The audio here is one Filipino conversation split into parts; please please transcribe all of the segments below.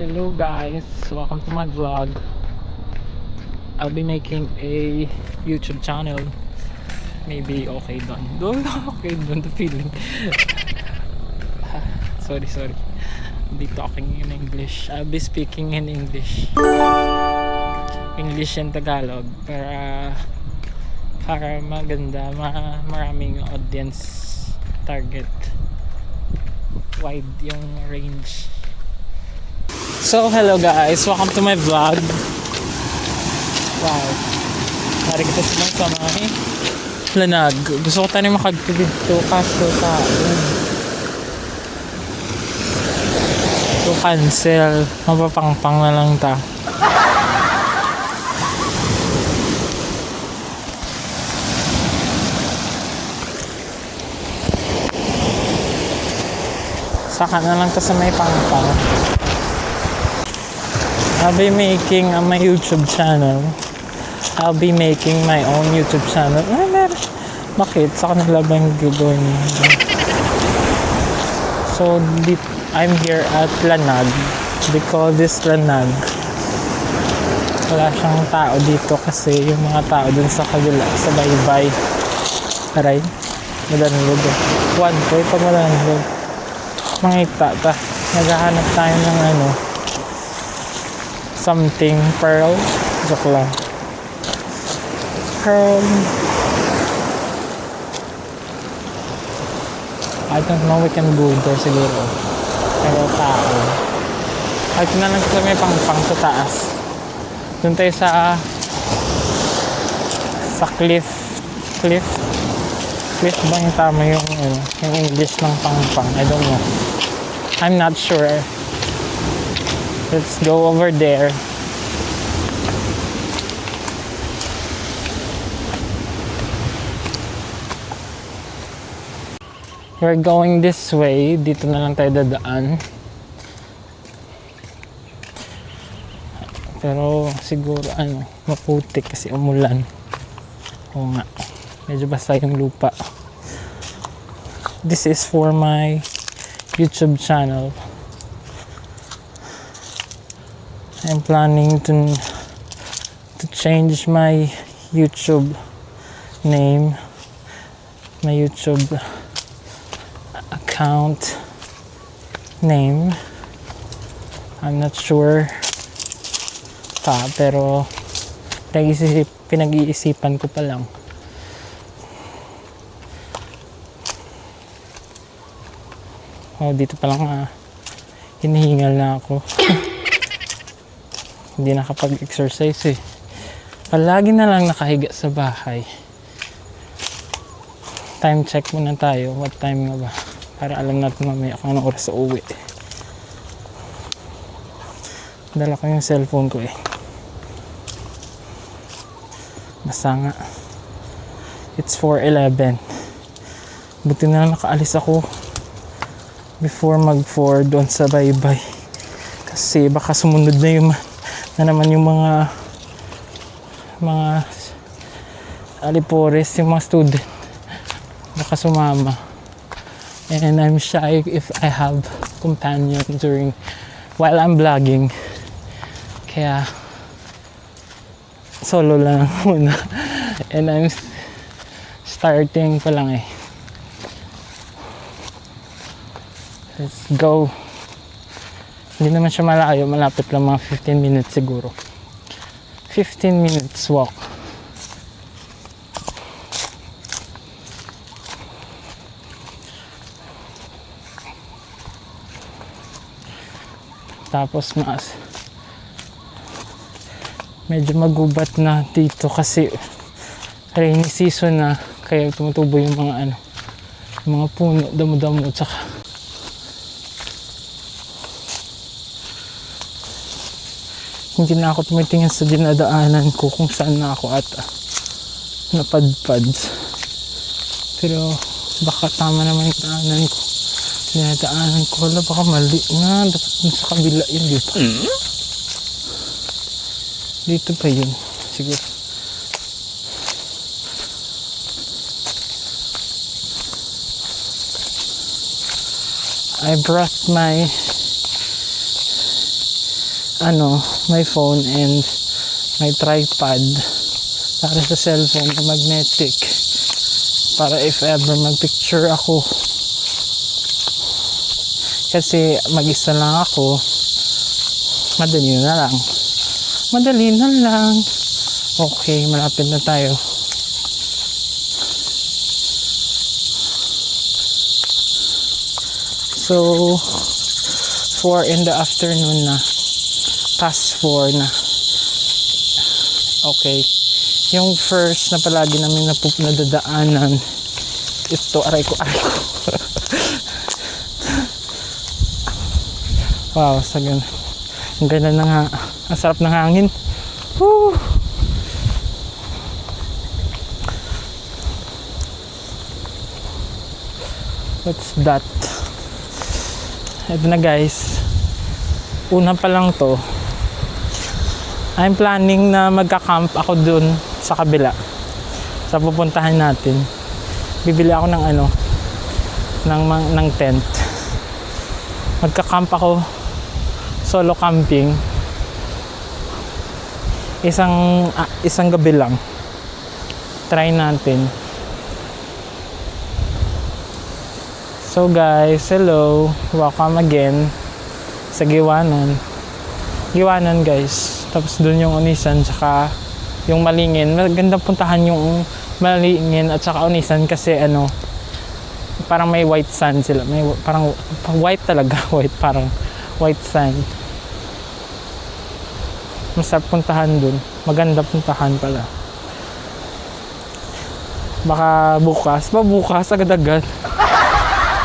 Hello guys, welcome to my vlog. I'll be making a YouTube channel. Maybe okay done. Don't okay done the feeling. sorry. I'll be talking in English. I'll be speaking in English. English and Tagalog para maganda, maraming audience target. Wide yung range. So hello guys, welcome to my vlog. Wow, nari kita sa may lanag. Gusto ko tayo makagpili dito kaso to cancel, mapapangpang na lang ta. Saka na lang ta sa may pangpang. I'll be making my YouTube channel. I'll be making my own YouTube channel. Bakit? Sa kanila ba yung gagawin niya? So, I'm here at Lanag. They call this Lanag. Wala siyang tao dito kasi yung mga tao dun sa kabila, sa baybay. Aray, madanlog. One point pa madanlog. Mangita ta. Naghahanap tayo ng something pearl. Joke lang. Pearl. I don't know, we can go there siguro. Pero tao. Ay, na lang sa may pangpang sa taas. Doon tayo sa cliff ba yung tama yung English ng pangpang? I don't know. I'm not sure. Let's go over there. We're going this way. Dito na lang tayo dadaan. Pero siguro maputik kasi umulan. Oo nga. Medyo basa yung lupa. This is for my YouTube channel. I'm planning to change my YouTube name, my YouTube account name. I'm not sure pa, pero pinag-iisipan ko pa lang. Oh, dito pa lang hinihingal na ako. Hindi nakapag-exercise Palagi na lang nakahiga sa bahay. Time check muna tayo. What time nga ba? Para alam natin mamaya kung anong oras sa uwi. Dala ko yung cellphone ko Basta nga. It's 4:11. Buti na lang nakaalis ako before mag-4 doon sa baybay. Kasi baka sumunod na naman yung mga alipores, yung mga student, baka sumama. And I'm shy if I have companion while I'm vlogging, kaya solo lang muna. And I'm starting pa lang Let's go. Hindi naman siya malayo, malapit lang, mga 15 minutes siguro. 15 minutes walk. Tapos medyo magubat na dito kasi rainy season na, kaya tumutubo yung mga puno, damo-damo, tsaka hindi na ako tumitingin sa dinadaanan ko kung saan na ako at napadpad. Pero baka tama naman yung daanan ko. Dinadaanan ko, wala, baka mali na. Dapat dun sa kabila yun, dito. Dito pa yun, siguro. I brought my my phone and my tripod para sa cellphone na magnetic, para if ever magpicture ako, kasi mag-isa lang ako, madali na lang. Okay, malapit na tayo. So 4 in the afternoon na, past 4 na. Okay, yung first na palagi namin nadadaanan, ito, aray ko wow, ang ganda na nga, ang sarap ng hangin. Woo! What's that? Ito na guys, una pa lang to. I'm planning na magka-camp ako dun sa kabila, sa pupuntahan natin. Bibili ako ng tent. Magka-camp ako, solo camping. Isang gabi lang. Try natin. So guys, hello, welcome again sa Giwanon guys. Tapos dun yung Onisan tsaka yung Malingin. Maganda puntahan yung Malingin at saka Onisan kasi parang may white sand sila, may parang white talaga parang white sand. Masarap puntahan dun, maganda puntahan pala. Baka bukas agad-agad.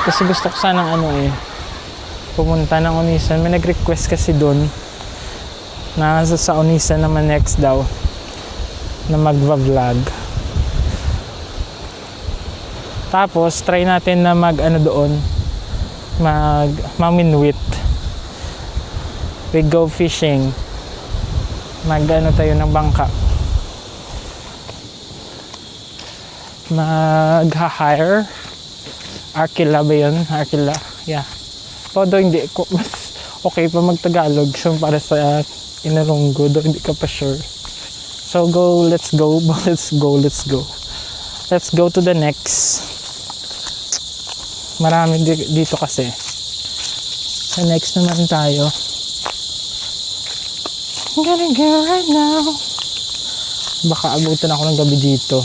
Kasi gusto ko sanang pumunta ng Onisan. May nag-request kasi doon na sa Onisan naman next daw na magva-vlog. Tapos try natin na doon maminwit. We go fishing. Tayo ng bangka. Mag-hire Arkila ba yun? Arkila, yeah. Todo hindi ko, mas okay pa mag-Tagalog so para sa Inaronggo, do hindi ka pa sure. So let's go to the next. Marami dito kasi. Sa next naman tayo. I'm gonna go right now. Baka abutan ako ng gabi dito.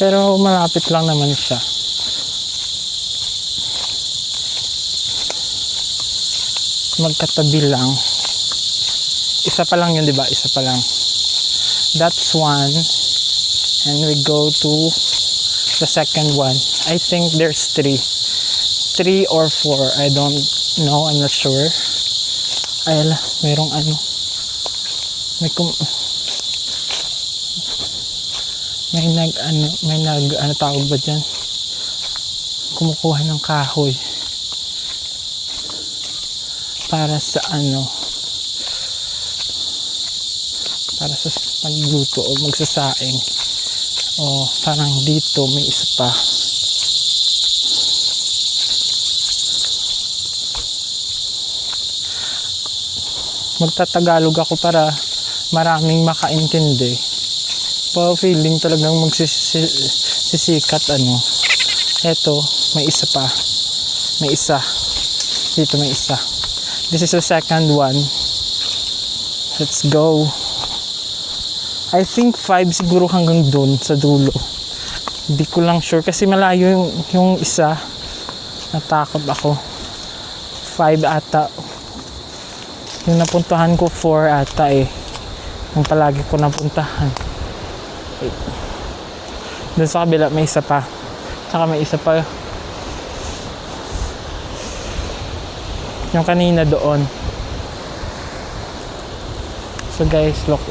Pero malapit lang naman siya. Magkatabi lang. Isa pa lang yun, diba? Isa pa lang. That's one. And we go to the second one. I think there's 3 or 4. I don't know. I'm not sure. Ayala, merong may tawag ba dyan? Kumukuha ng kahoy. Para sa para sa pagluto o magsasaing. O parang dito may isa pa. Magtatagalog ako para maraming makaintindi. Pa feeling talagang magsisikat Eto, may isa pa. May isa. Dito may isa. This is the second one. Let's go. I think 5 siguro hanggang doon sa dulo. Hindi ko lang sure kasi malayo yung isa. Natakot ako. 5 ata. Yung napuntahan ko 4 ata Yung palagi ko napuntahan. Wait. Doon sa kabila may isa pa. Saka may isa pa. Yung kanina doon. So guys, look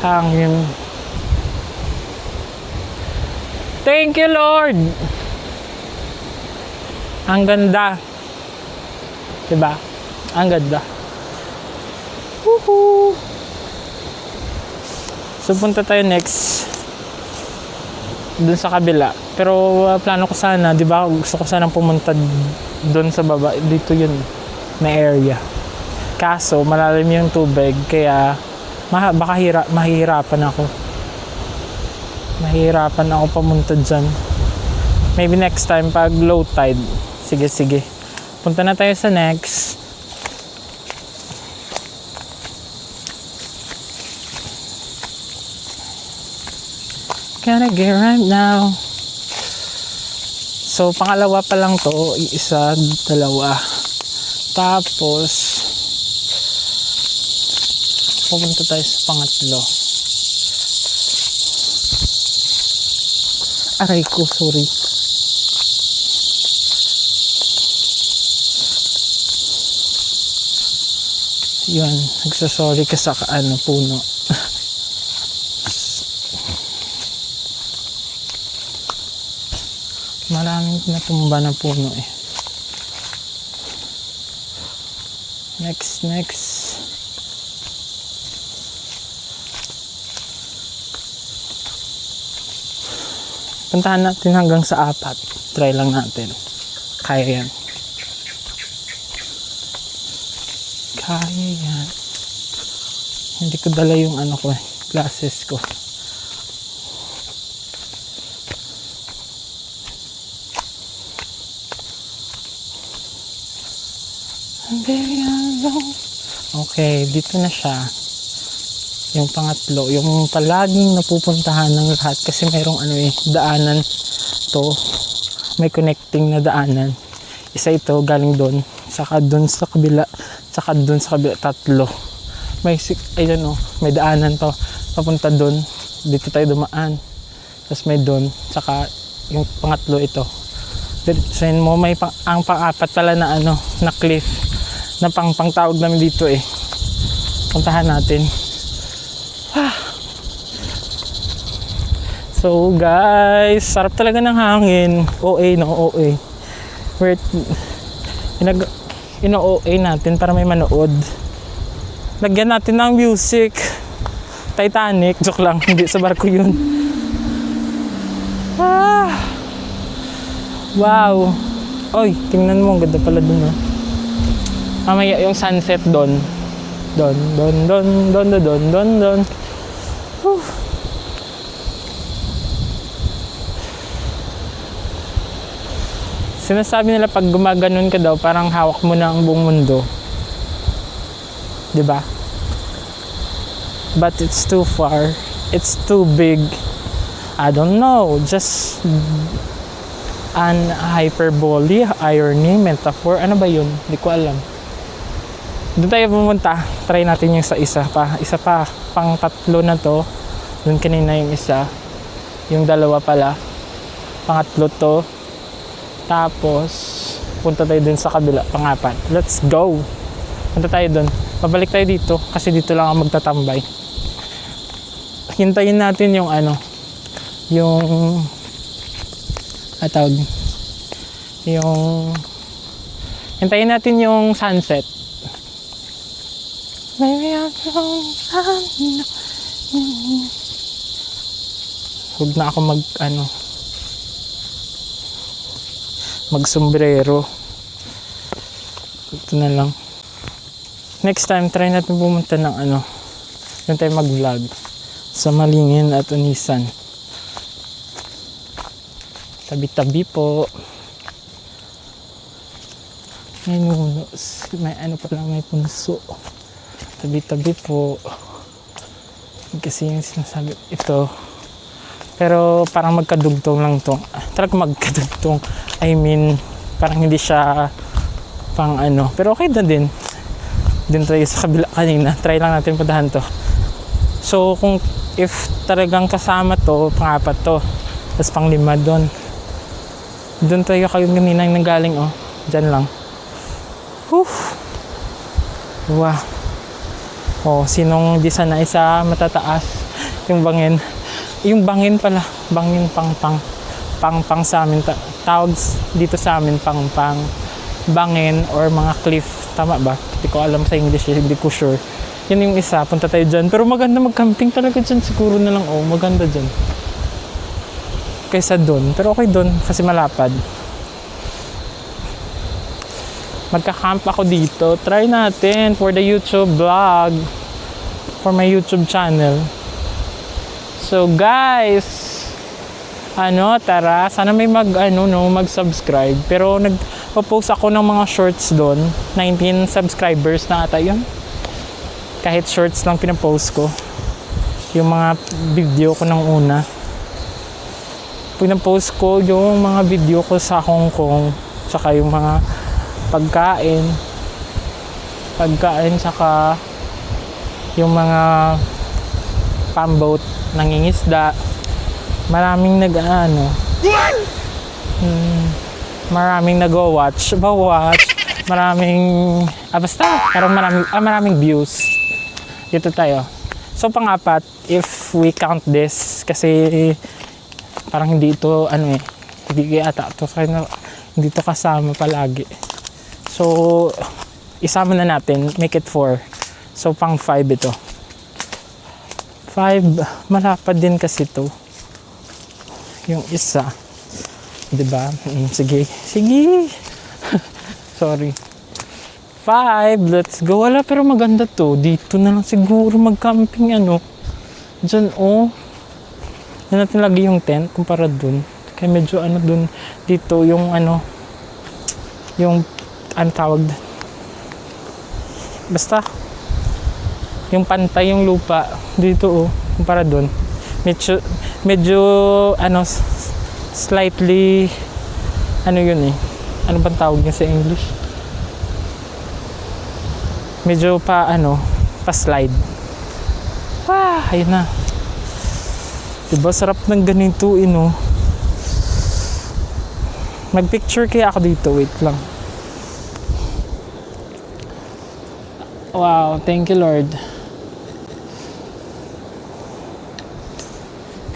hangin. Thank you Lord. Ang ganda. Diba? Ang ganda. Woohoo! So punta tayo next dun sa kabila. Pero plano ko sana, di ba, gusto ko sanang pumunta dun sa baba. Dito yun, na area. Kaso, malalim yung tubig, kaya baka mahihirapan ako. Mahihirapan ako pumunta dyan. Maybe next time, pag low tide. Sige. Punta na tayo sa next. Gotta get right now. So, pangalawa pa lang to. Isa, dalawa. Tapos, pupunta tayo sa pangatlo. Aray ko, sorry. Yun, nagsasorry ka sa puno. Maraming natumba na puno eh. Next. Puntahan natin hanggang sa 4. Try lang natin. Kaya yan. Hindi ko dala yung glasses ko. Okay, dito na siya. Yung pangatlo, yung palaging napupuntahan ng lahat kasi mayroong daanan to. May connecting na daanan. Isa ito galing doon, saka doon sa kabila, saka doon sa kabila, 3. May daanan to papunta doon. Dito tayo dumaan. Tapos may doon, saka yung pangatlo ito. Diretsuhin mo, may ang pang-4 pala na na cliff na pangtawag namin dito eh. Puntahan natin. So guys, sarap talaga ng hangin. OA. Ino-OA natin para may manood. Lagyan natin ng music. Titanic, joke lang, hindi sa barko yun. Wow. Oy, tingnan mo, ang ganda pala dun Mamaya yung sunset doon. Don. Sinasabi nila pag gumaganon ka daw, parang hawak mo na ang buong mundo. 'Di ba? But it's too far. It's too big. I don't know, just an hyperbole, irony, metaphor. Ano ba 'yun? Hindi ko alam. Doon tayo pumunta. Try natin yung isa pa. Pang 3 na to. Doon kanina yung isa. Yung 2 pala. Pangatlo to. Tapos, punta tayo dun sa kabila. Pang-4. Let's go! Punta tayo dun. Pabalik tayo dito. Kasi dito lang ako magtatambay. Hintayin natin yung yung hintayin natin yung sunset. Maybe I'm huwag na ako mag-sombrero. Ito na lang. Next time, try natin pumunta ng doon tayo mag-vlog sa Malingin at Unisan. Tabi-tabi po. May nuno. May punso. Tabi-tabi po. Kasi yung sinasabi ito. Pero parang magkadugtong lang to. Talagang magkadugtong. I mean, parang hindi siya pang Pero okay na din. Din tayo sa kabila kanina. Try lang natin puntahan to. So, if talagang kasama to, pang-4 to. Tapos pang-5 doon. Doon tayo kayo kanina yung nanggaling Diyan lang. Wow. Sinong di sana isa matataas yung bangin. Yung bangin pala, bangin pang sa amin. Tawag dito sa amin pang bangin or mga cliff. Tama ba? Hindi ko alam sa English, hindi ko sure. Yan yung isa, punta tayo dyan. Pero maganda mag-camping talaga dyan. Siguro na lang, maganda dyan. kaysa dun. Pero okay dun kasi malapad. Magka-camp ako dito. Try natin for the YouTube vlog. For my YouTube channel. So guys, tara, sana may mag-subscribe. Pero nagpo-post ako ng mga shorts doon. 19 subscribers na ata yun. Kahit shorts lang pinapost ko. Yung mga video ko ng una. Pinapost ko yung mga video ko sa Hong Kong. Tsaka yung mga pagkain, tsaka yung mga pamboat, nangingisda. Maraming maraming nag-watch, maraming maraming views. Dito tayo. So pang-apat, if we count this, kasi parang hindi ito hindi ata ito, hindi ito kasama palagi. So isama na natin, make it 4. So pang 5 ito. 5, malapad din kasi ito. Yung isa. Diba? Sige. Sorry. 5, let's go. Wala, pero maganda to. Dito na lang siguro mag-camping Diyan, Yan natin lagi yung tent kumpara dun. Kaya medyo dun. Dito yung yung tawag. Basta yung pantay yung lupa dito kumpara dun. Medyo slightly yun ano bang tawag niya sa English? Medyo pa slide. Ayun na. Diba sarap ng ganito mag-picture kaya ako dito, wait lang. Wow, thank you Lord.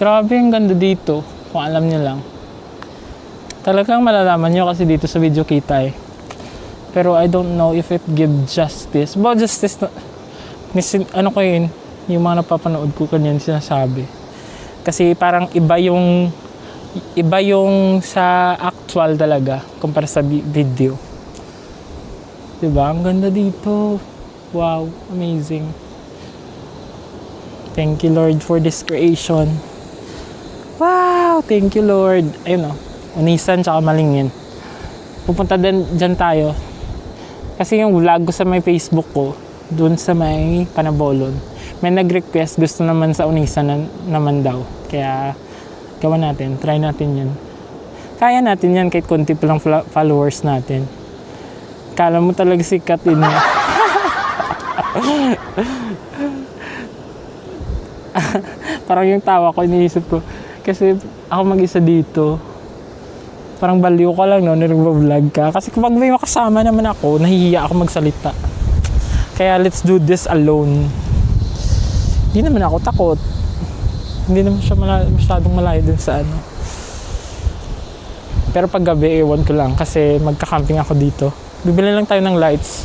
Grabe ang ganda dito, kung alam niyo lang. Talagang malalaman nyo kasi dito sa video kita Pero I don't know if it gives justice. But justice yung mga napapanood ko kanyan sinasabi. Kasi parang iba yung sa actual talaga kumpara sa video. Diba? Ang ganda dito. Wow, amazing. Thank you Lord for this creation. Wow, thank you Lord. Ayun Unisan tsaka Malingin. Pupunta dyan tayo. Kasi yung vlog ko sa may Facebook ko, dun sa may Panabolon, may nag-request, gusto naman sa Unisan naman daw. Kaya gawa natin, try natin yan. Kaya natin yan kahit konti pa lang followers natin. Kala mo talaga sikat Parang yung tawa ko, iniisip ko. Kasi ako mag-isa dito. Parang baliw ka lang, nag-vlog ka. Kasi kapag may makasama naman ako, nahihiya ako magsalita. Kaya let's do this alone. Hindi naman ako takot. Hindi naman siya masyadong malayo din sa Pero pag gabi, ewan ko lang. Kasi magka-camping ako dito. Bibili lang tayo ng lights.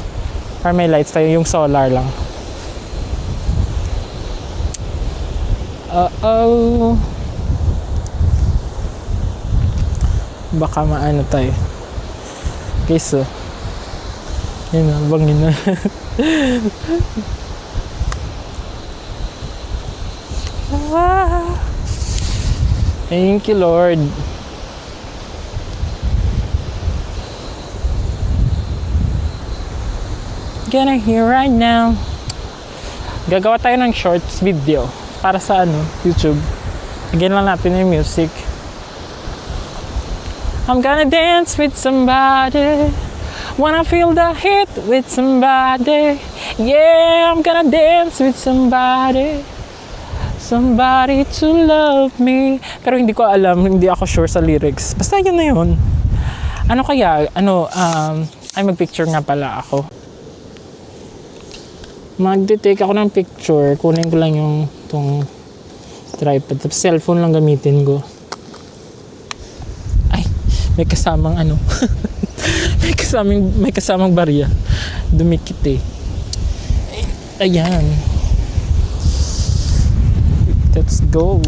Or may lights tayo, yung solar lang. Baka maano tayo. Okay, so yun na, bangin na. Thank you Lord. Gonna hear right now. Gagawa tayo ng shorts video para sa YouTube. Again lang natin yung music. I'm gonna dance with somebody. Wanna feel the heat with somebody. Yeah, I'm gonna dance with somebody. Somebody to love me. Pero hindi ko alam, hindi ako sure sa lyrics. Basta yun na yun. Ay magpicture nga pala ako. Magte-take ako ng picture. Kunin ko lang yung tong tripod. Tapos cellphone lang gamitin ko. Ay, may kasamang may kasamang barya. Dumikit Ayan. Let's go.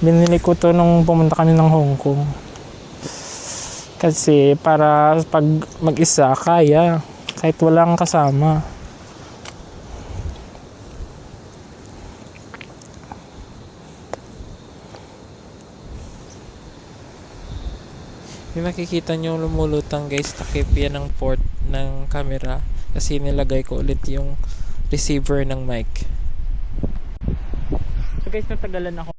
Binili ko to nung pumunta kami ng Hong Kong. Kasi para pag mag-isa, kaya. Kahit walang kasama. May makikita nyo lumulutang guys, takip yan ng port ng camera. Kasi nilagay ko ulit yung receiver ng mic. So guys, natagalan ako.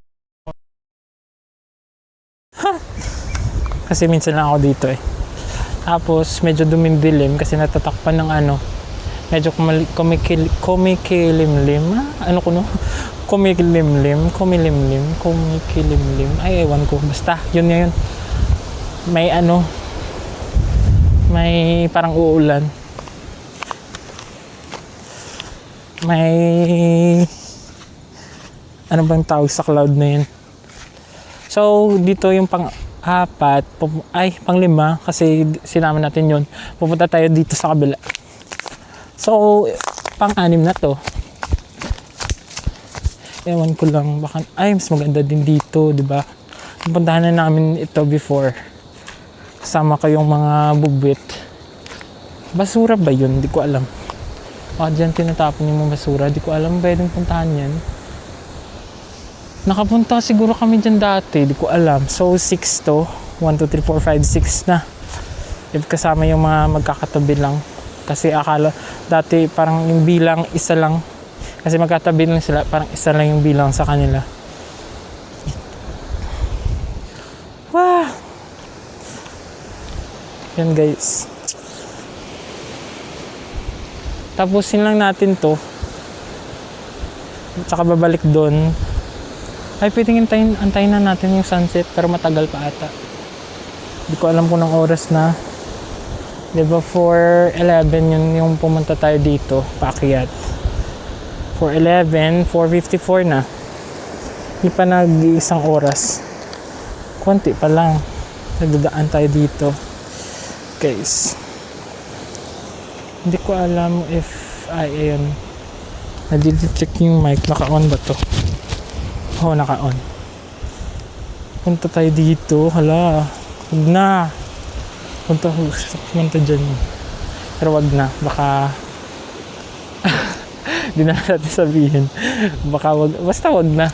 Kasi minsan lang ako dito eh. Tapos medyo dumindilim kasi natatakpan ng ano. Medyo kumikilimlim. Ano ko no? Kumikilimlim. Ay, ewan ko. Basta, yun nga yun. May ano. May parang uulan. May ano bang tawag sa cloud na yun? So, dito yung pang-apat, pang-lima, kasi sinama natin yun. Pupunta tayo dito sa kabila. So, pang-anim na to. Ewan ko lang, baka, mas maganda din dito, di ba? Puntahan na namin ito before. Kasama ko yung mga bubwit. Basura ba yun? Di ko alam. Baka dyan tinatapon yung mga basura. Di ko alam, pwedeng puntahan yan. Nakapunta siguro kami dyan dati, di ko alam. So 6 to, 1, 2, 3, 4, 5, 6 na. If kasama yung mga magkakatabi lang. Kasi akala, dati parang yung bilang isa lang. Kasi magkatabi lang sila, parang isa lang yung bilang sa kanila. Wow! Yan guys. Tapusin lang natin to. Tsaka babalik doon. Ay, pwedeng antayin na natin yung sunset, pero matagal pa ata. Hindi ko alam kung ng oras na. Diba 4:11 yun yung pumunta tayo dito, paakyat. 4:11, 4:54 na. Hindi pa nag-iisang oras. Konti pa lang. Nagdadaan tayo dito. Guys. Hindi ko alam if, ayun. Nadi-check yung mic, naka-on ba to? Oo, naka-on. Punta tayo dito. Hala. Huwag na. Punta dyan. Pero wag na. Baka di na natin sabihin. Baka wag. Basta wag na.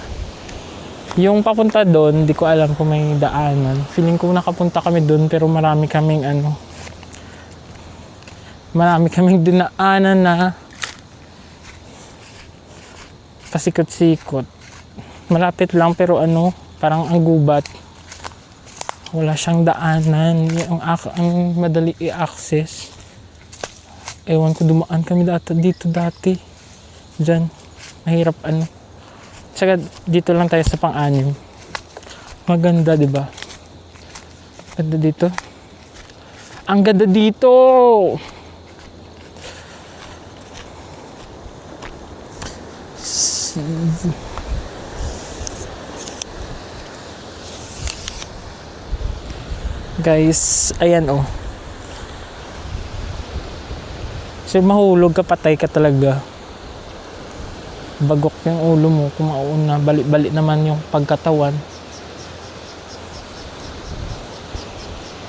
Yung papunta doon, di ko alam kung may daanan. Feeling ko nakapunta kami doon pero marami kaming dinaanan na pasikot-sikot. Malapit lang pero parang ang gubat. Wala siyang daanan. Ang madali i-access. Ewan ko, dumaan kami dito dati. Diyan. Mahirap Saka dito lang tayo sa pang-anim. Maganda, di ba? Ganda dito. Ang ganda dito! Guys, ayan oh. So mahulog ka, patay ka talaga. Bagok yung ulo mo, kung mauuna, balik-balik naman yung pagkatawan.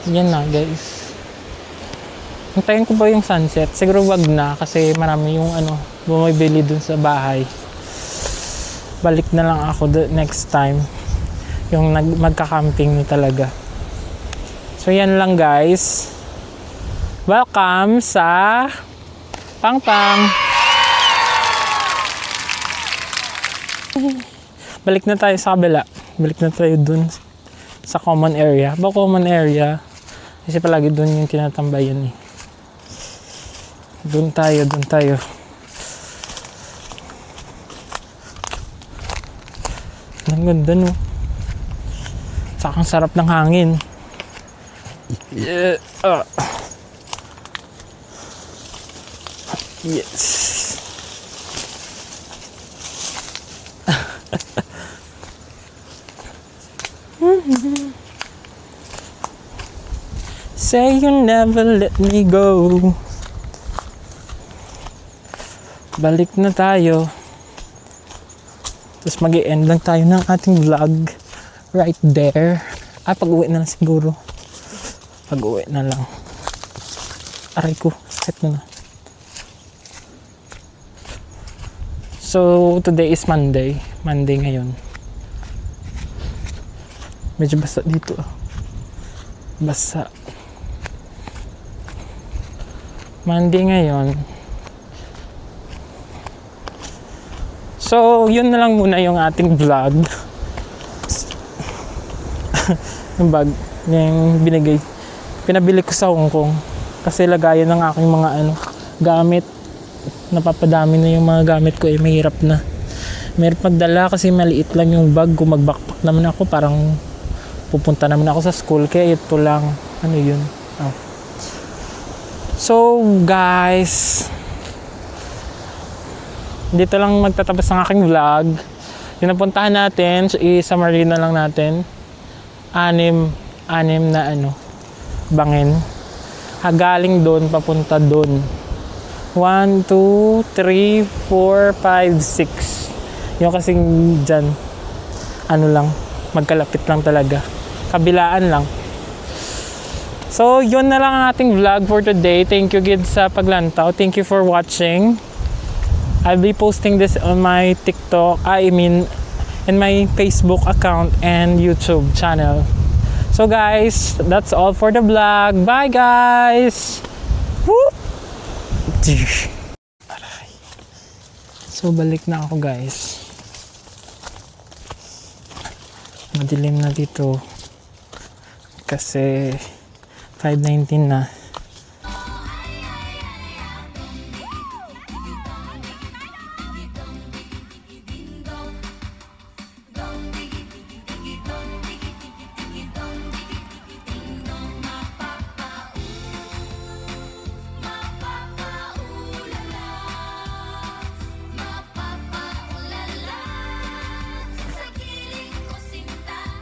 Yan na guys. Hintayin ko ba yung sunset? Siguro wag na kasi marami yung bumibili dun sa bahay. Balik na lang ako next time. Yung magka-camping na talaga. So yan lang guys. Welcome sa Pangpang. Balik na tayo sa kabila. Balik na tayo dun sa common area. Common area. Kasi palagi dun yung tinatambayan eh. Dun tayo. Ang ganda no. Saka ang sarap ng hangin. Yeah. Yes. Say you never let me go. Balik na tayo. Tapos mag-i-end lang tayo ng ating vlog. right there. Pag-uwi na lang siguro. Pag-uwi na lang. Aray ko, sakit na. So, today is Monday. Monday ngayon. Medyo basa dito. Basa. Monday ngayon. So, yun na lang muna yung ating vlog. Yung bag, yung pinabili ko sa Hong Kong. Kasi lagayan ng aking mga gamit. Napapadami na yung mga gamit ko, mahirap na. Mahirap magdala kasi maliit lang yung bag. Kung mag-backpack naman ako, parang pupunta naman ako sa school. Kaya ito lang, yun. So, guys, dito lang magtatapos ang aking vlog. Yung napuntahan natin, i-summary na lang natin. Anim na bangin. Galing doon, papunta doon. 1, 2, 3, 4, 5, 6. Yung kasing dyan, lang, magkalapit lang talaga. Kabilaan lang. So, yun na lang ang ating vlog for today. Thank you, Gid, sa paglantaw. Thank you for watching. I'll be posting this on my TikTok, in my Facebook account and YouTube channel. So guys, that's all for the vlog. Bye guys! Woo! So balik na ako guys. Madilim na dito. Kasi 5:19 na.